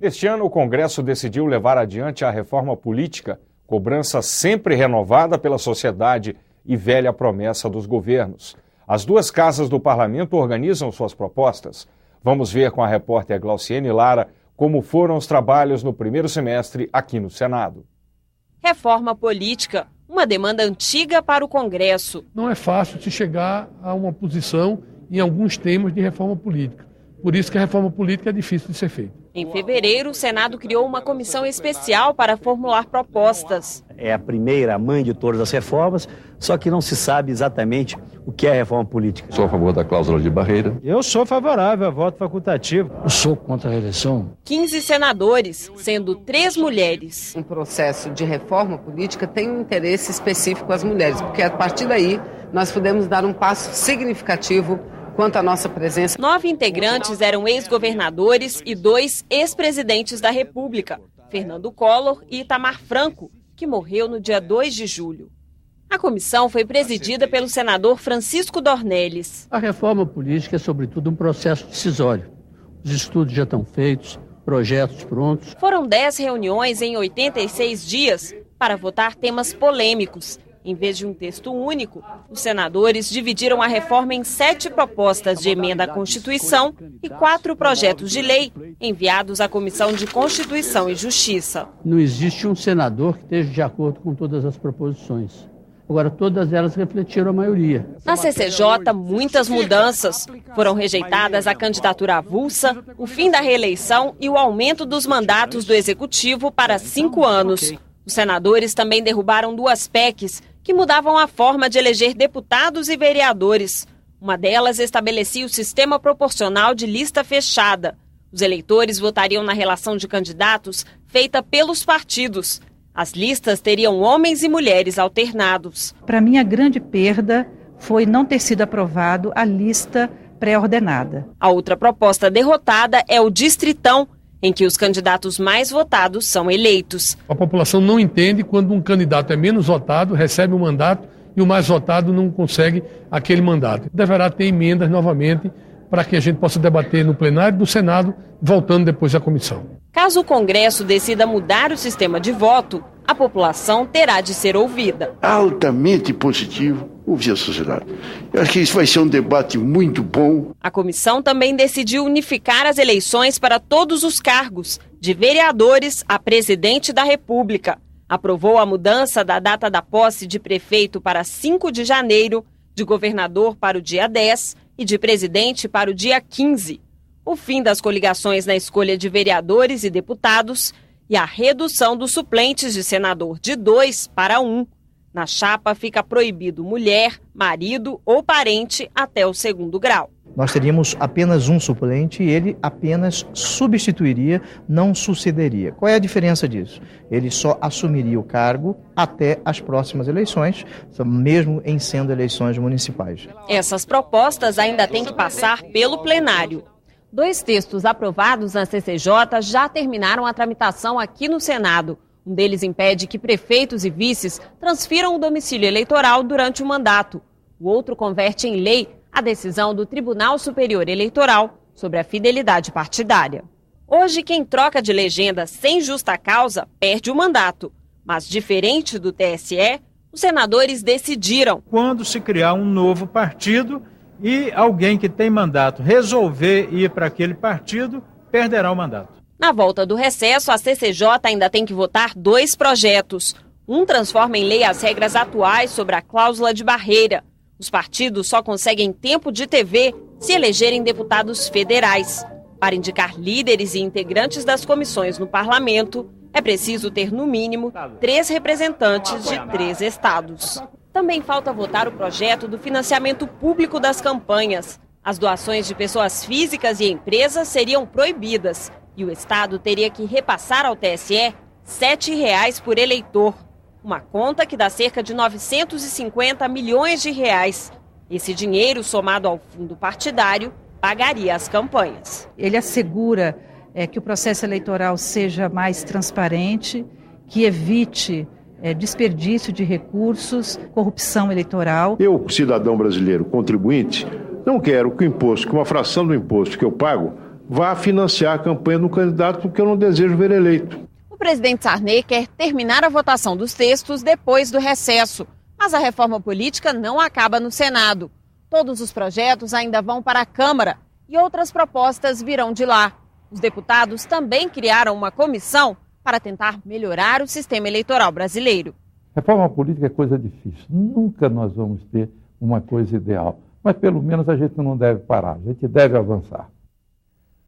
Este ano, o Congresso decidiu levar adiante a reforma política, cobrança sempre renovada pela sociedade e velha promessa dos governos. As duas casas do parlamento organizam suas propostas. Vamos ver com a repórter Glauciene Lara como foram os trabalhos no primeiro semestre aqui no Senado. Reforma política, uma demanda antiga para o Congresso. Não é fácil se chegar a uma posição em alguns temas de reforma política. Por isso que a reforma política é difícil de ser feita. Em fevereiro, o Senado criou uma comissão especial para formular propostas. É a primeira, a mãe de todas as reformas, só que não se sabe exatamente o que é a reforma política. Sou a favor da cláusula de barreira. Eu sou favorável ao voto facultativo. Eu sou contra a reeleição. 15 senadores, sendo 3 mulheres. Um processo de reforma política tem um interesse específico às mulheres, porque a partir daí nós podemos dar um passo significativo quanto à nossa presença. 9 integrantes eram ex-governadores e 2 ex-presidentes da República, Fernando Collor e Itamar Franco, que morreu no dia 2 de julho. A comissão foi presidida pelo senador Francisco Dornelles. A reforma política é, sobretudo, um processo decisório. Os estudos já estão feitos, projetos prontos. Foram 10 reuniões em 86 dias para votar temas polêmicos. Em vez de um texto único, os senadores dividiram a reforma em 7 propostas de emenda à Constituição e 4 projetos de lei enviados à Comissão de Constituição e Justiça. Não existe um senador que esteja de acordo com todas as proposições. Agora, todas elas refletiram a maioria. Na CCJ, muitas mudanças. Foram rejeitadas a candidatura avulsa, o fim da reeleição e o aumento dos mandatos do Executivo para 5 anos. Os senadores também derrubaram 2 PECs que mudavam a forma de eleger deputados e vereadores. Uma delas estabelecia o sistema proporcional de lista fechada. Os eleitores votariam na relação de candidatos feita pelos partidos. As listas teriam homens e mulheres alternados. Para mim, a grande perda foi não ter sido aprovado a lista pré-ordenada. A outra proposta derrotada é o Distritão, em que os candidatos mais votados são eleitos. A população não entende quando um candidato é menos votado, recebe um mandato e o mais votado não consegue aquele mandato. Deverá ter emendas novamente para que a gente possa debater no plenário do Senado, voltando depois à comissão. Caso o Congresso decida mudar o sistema de voto, a população terá de ser ouvida. Altamente positivo ouvir a sociedade. Eu acho que isso vai ser um debate muito bom. A comissão também decidiu unificar as eleições para todos os cargos, de vereadores a presidente da República. Aprovou a mudança da data da posse de prefeito para 5 de janeiro, de governador para o dia 10 e de presidente para o dia 15. O fim das coligações na escolha de vereadores e deputados e a redução dos suplentes de senador de 2 para 1. Na chapa fica proibido mulher, marido ou parente até o 2º grau. Nós teríamos apenas um suplente e ele apenas substituiria, não sucederia. Qual é a diferença disso? Ele só assumiria o cargo até as próximas eleições, mesmo em sendo eleições municipais. Essas propostas ainda têm que passar pelo plenário. 2 textos aprovados na CCJ já terminaram a tramitação aqui no Senado. Um deles impede que prefeitos e vices transfiram o domicílio eleitoral durante o mandato. O outro converte em lei a decisão do Tribunal Superior Eleitoral sobre a fidelidade partidária. Hoje, quem troca de legenda sem justa causa perde o mandato. Mas, diferente do TSE, os senadores decidiram. Quando se criar um novo partido e alguém que tem mandato resolver ir para aquele partido, perderá o mandato. Na volta do recesso, a CCJ ainda tem que votar 2 projetos. Um transforma em lei as regras atuais sobre a cláusula de barreira. Os partidos só conseguem tempo de TV se elegerem deputados federais. Para indicar líderes e integrantes das comissões no parlamento, é preciso ter, no mínimo, 3 representantes de 3 estados. Também falta votar o projeto do financiamento público das campanhas. As doações de pessoas físicas e empresas seriam proibidas e o Estado teria que repassar ao TSE R$ 7 por eleitor. Uma conta que dá cerca de 950 milhões de reais. Esse dinheiro, somado ao fundo partidário, pagaria as campanhas. Ele assegura que o processo eleitoral seja mais transparente, que evite desperdício de recursos, corrupção eleitoral. Eu, cidadão brasileiro contribuinte, não quero que o imposto, que uma fração do imposto que eu pago, vá financiar a campanha do candidato, porque eu não desejo ver eleito. O presidente Sarney quer terminar a votação dos textos depois do recesso, mas a reforma política não acaba no Senado. Todos os projetos ainda vão para a Câmara e outras propostas virão de lá. Os deputados também criaram uma comissão para tentar melhorar o sistema eleitoral brasileiro. Reforma política é coisa difícil. Nunca nós vamos ter uma coisa ideal. Mas pelo menos a gente não deve parar, a gente deve avançar.